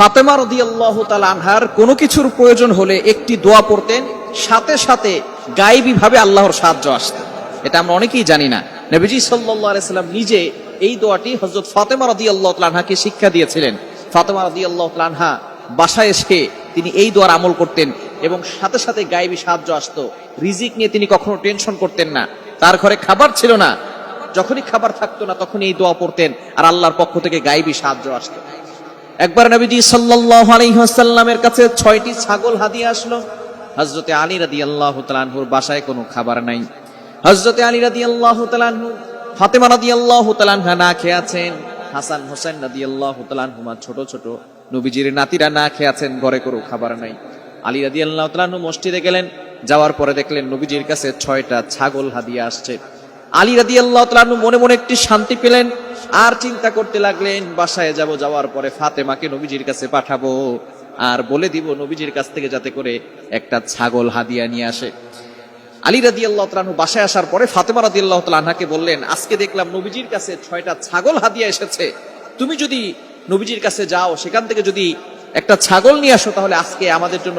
ফাতেমা রাদিয়াল্লাহু তাআলা আনহার কোনো কিছুর প্রয়োজন হলে একটি দোয়া পড়তেন, সাথে সাথে গায়েবী ভাবে আল্লাহর সাহায্য আসতো। এটা আমরা অনেকেই জানি না। নবীজি সাল্লাল্লাহু আলাইহি সাল্লাম নিজে এই দোয়াটি হযরত ফাতেমা রাদিয়াল্লাহু তাআলা আনহাকে শিক্ষা দিয়েছিলেন। ফাতেমা রাদিয়াল্লাহু তাআলা আনহা বাসায় এসে তিনি এই দোয়ার আমল করতেন এবং সাথে সাথে গায়েবী সাহায্য আসতো। রিজিক নিয়ে তিনি কখনো টেনশন করতেন না। তার ঘরে খাবার ছিল না, যখনই খাবার থাকতো না তখন এই দোয়া পড়তেন আর আল্লাহর পক্ষ থেকে গায়েবী সাহায্য আসতো। একবার নবীজি সাল্লাল্লাহু আলাইহি ওয়াসাল্লামের কাছে 6টি ছাগল হাদিয়া আসলো। হযরতে আলী রাদিয়াল্লাহু তাআলা আনহুর বাসায় কোনো খাবার নাই। হযরতে আলী রাদিয়াল্লাহু তাআলা আনহু, ফাতেমা রাদিয়াল্লাহু তাআলা আনহা না খেয়ে আছেন, হাসান হোসেন রাদিয়াল্লাহু তাআলা আনহুমা ছোট ছোট নবীজির নাতিরা না খেয়ে আছেন, ঘরে কোনো খাবার নাই। আলী রাদিয়াল্লাহু তাআলা আনহু মসজিদে গেলেন, যাওয়ার পরে দেখলেন নবীজির কাছে 6টা ছাগল হাদিয়া আসছে। আলী রাদিয়াল্লাহু তাআলা আনহু মনে মনে একটি শান্তি পেলেন, আর চিন্তা করতে লাগলেন বাসায় যাওয়ার পরে ফাতেমাকে নবীজির কাছে পাঠাবো আর বলে দিব নবীজির কাছ থেকে যাতে করে একটা ছাগল হাদিয়া নিয়ে আসে। আলী রাদিয়াল্লাহু তাআলা আনহু বাসায় আসার পরে ফাতেমা রাদিয়াল্লাহু তাআলা আনহাকে বললেন, আজকে দেখলাম নবীজির কাছে 6টা ছাগল হাদিয়া এসেছে, তুমি যদি নবীজির কাছে যাও সেখান থেকে যদি একটা ছাগল নিয়ে আসো তাহলে আজকে আমাদের জন্য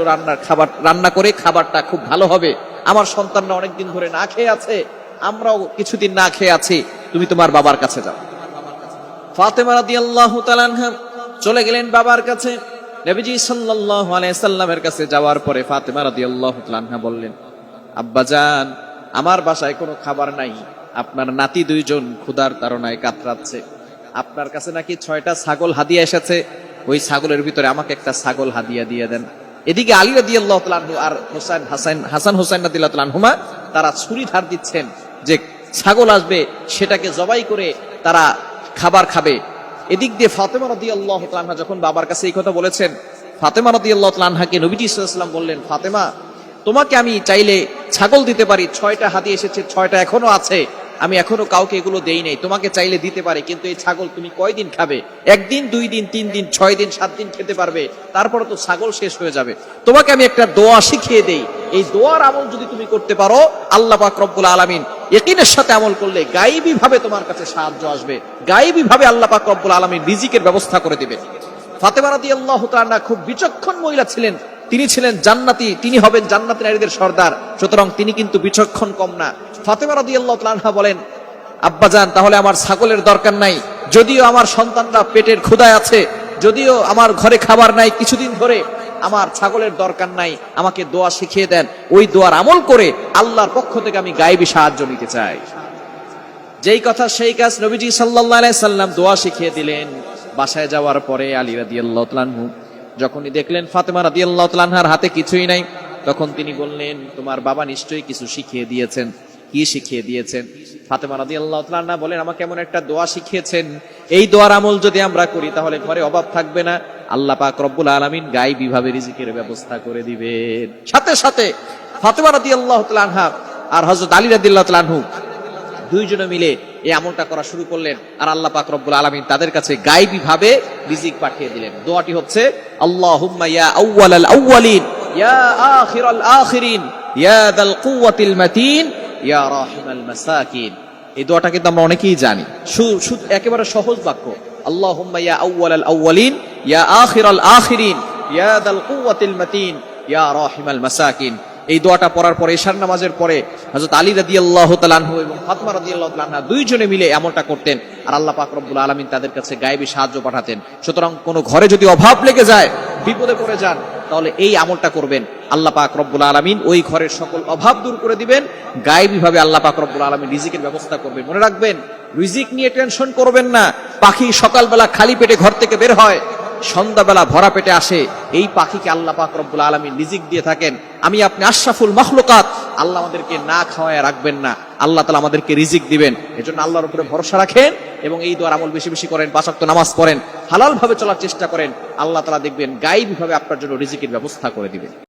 রান্না করে খাবারটা খুব ভালো হবে। আমার সন্তানরা অনেকদিন ধরে না খেয়ে আছে, আমরাও কিছুদিন না খেয়ে আছি, তুমি তোমার বাবার কাছে যাও। ফাতেমা রাদিয়াল্লাহু তাআলা আনহা চলে গেলেন বাবার কাছে। নবীজি সাল্লাল্লাহু আলাইহি সাল্লামের কাছে যাওয়ার পরে ফাতেমা রাদিয়াল্লাহু তাআলা আনহা বললেন, আব্বাজান, আমার বাসায় কোনো খাবার নাই, আপনার নাতি 2জন ক্ষুধার তাড়নায় কাতরাচ্ছে, আপনার কাছে নাকি 6টা ছাগল হাদিয়া এসেছে, ওই ছাগলের ভিতরে আমাকে একটা ছাগল হাদিয়া দিয়ে দেন। এদিকে আলী রাদিয়াল্লাহু তাআলা আনহু আর হাসান হোসেন রাদিয়াল্লাহু তাআলা আনহুমা তারা ছুরি ধার দিচ্ছেন যে ছাগল আসবে সেটাকে জবাই করে তারা খাবার খাবে। এদিক দিয়ে ফাতেমা রাদিয়াল্লাহু তাআলা আনহা যখন বাবার কাছে এই কথা বলেছেন, ফাতেমা রাদিয়াল্লাহু তাআলা আনহাকে নবীজি সাল্লাল্লাহু আলাইহি ওয়াসাল্লাম বললেন, ফাতেমা, তোমাকে আমি চাইলে ছাগল দিতে পারি, 6টা হাদিয়া এসেছে, 6টা এখনো আছে, আমি এখনো কাউকে এগুলো দেই নাই, তোমাকে চাইলে দিতে পারি, কিন্তু এই ছাগল তুমি কয়দিন খাবে? 1 দিন, 2 দিন, 3 দিন, 6 দিন, 7 দিন খেতে পারবে, তারপরে তো ছাগল শেষ হয়ে যাবে। তোমাকে আমি একটা দোয়া শিখিয়ে দেই, এই দোয়ার আমল যদি তুমি করতে পারো, আল্লাহ পাক রব্বুল আলামিন ইয়াকিনের সাথে আমল করলে গায়েবী ভাবে তোমার কাছে সাহায্য আসবে, গায়েবী ভাবে আল্লাহ পাক রব্বুল আলামিন রিজিকের ব্যবস্থা করে দিবেন। ফাতেমা রাদিয়াল্লাহু তাআলা খুব বিচক্ষণ মহিলা ছিলেন, তিনি ছিলেন জান্নাতি, তিনি হবেন জান্নাতি নারীদের সর্দার, সুতরাং তিনি কিন্তু বিচক্ষণ কম না। ফাতেমা রাদিয়াল্লাহু তাআলা আনহা বলেন, আব্বাজান, তাহলে আমার ছাগলের দরকার নাই, যদিও আমার সন্তানরা পেটের ক্ষুধায় আছে, যদিও আমার ঘরে খাবার নাই কিছুদিন ধরে, আমার ছাগলের দরকার নাই, আমাকে দোয়া শিখিয়ে দেন, ওই দোয়ার আমল করে আল্লাহর পক্ষ থেকে আমি গায়েবী সাহায্য নিতে চাই। যেই কথা সেই কাজ, নবীজি সাল্লাল্লাহু আলাইহি সাল্লাম দোয়া শিখিয়ে দিলেন। বাসায় যাওয়ার পরে আলী রাদিয়াল্লাহু তাআলা আনহু যখনই দেখলেন ফাতেমা রাদিয়াল্লাহু তাআলা আনহার হাতে কিছুই নাই, তখন তিনি বললেন, তোমার বাবা নিশ্চয়ই কিছু শিখিয়ে দিয়েছেন। কি শিখিয়ে দিয়েছেন? ফাতেমা রাদিয়াল্লাহু তাআলা আনহা বলেন, আমাকে এমন একটা দোয়া শিখিয়েছেন, এই দোয়ার আমল যদি আমরা করি তাহলে ঘরে অভাব থাকবে না, আল্লাহ পাক রব্বুল আলামিন গায়েবী ভাবে রিজিকের ব্যবস্থা করে দিবেন। সাথে সাথে ফাতেমা রাদিয়াল্লাহু তাআলা আনহা আর হযরত আলী রাদিয়াল্লাহু তাআলা আনহু 2 জনে মিলে এই আমলটা করা শুরু করলেন, আর আল্লাহ পাক রব্বুল আলামিন তাদের কাছে গায়েবী ভাবে রিজিক পাঠিয়ে দিলেন। দোয়াটি হচ্ছে, আল্লাহুম্মা ইয়া আউওয়ালাল আউওয়ালিন, ইয়া আখিরাল আখিরিন, ইয়া যাল কুওয়াতিল মাতিন, ইয়া রাহিমাল মাসাকিন। এই দোয়াটা কিন্তু আমরা অনেকেই জানি, একেবারে সহজ বাক্য। আল্লাহুম্মা ইয়া আউওয়ালাল আউওয়ালিন, ইয়া আখিরাল আখিরিন, ইয়া যাল কুওয়াতিল মাতিন, ইয়া রাহিমাল মাসাকিন। এই দোয়াটা পড়ার পরে ইশার নামাজের পরে হযরত আলী রাদিয়াল্লাহু তাআলা আনহু এবং ফাতেমা রাদিয়াল্লাহু তাআলা আনহা 2 জনে মিলে এমনটা করতেন, আর আল্লাহ পাক রব্বুল আলামিন তাদের কাছে গায়েবী সাহায্য পাঠাতেন। সুতরাং কোন ঘরে যদি অভাব লেগে যায়, বিপদে পড়ে যান, তাহলে এই আমলটা করবেন, আল্লাহ পাক রব্বুল আলামিন ওই ঘরের সকল অভাব দূর করে দিবেন, গায়েবী ভাবে আল্লাহ পাক রব্বুল আলামিন রিজিকের ব্যবস্থা করবেন। মনে রাখবেন, রিজিক নিয়ে টেনশন করবেন না। পাখি সকালবেলা খালি পেটে ঘর থেকে বের হয়, সন্ধ্যাবেলা ভরা পেটে আসে, এই পাখিকে আল্লাহ পাক রব্বুল আলামিন রিজিক দিয়ে থাকেন। আমি আপনি আশরাফুল মাখলুকাত, আল্লাহ আমাদেরকে না খাওয়ায় রাখবেন না, আল্লাহ তাআলা আমাদেরকে রিজিক দিবেন। এজন্য আল্লাহর উপরে ভরসা রাখেন এবং এই দোয়ার আমল বেশি বেশি করেন, 5 ওয়াক্ত নামাজ পড়েন, হালাল ভাবে চলার চেষ্টা করেন, আল্লাহ তাআলা দেখবেন গায়েবী ভাবে আপনার জন্য রিজিকের ব্যবস্থা করে দিবেন।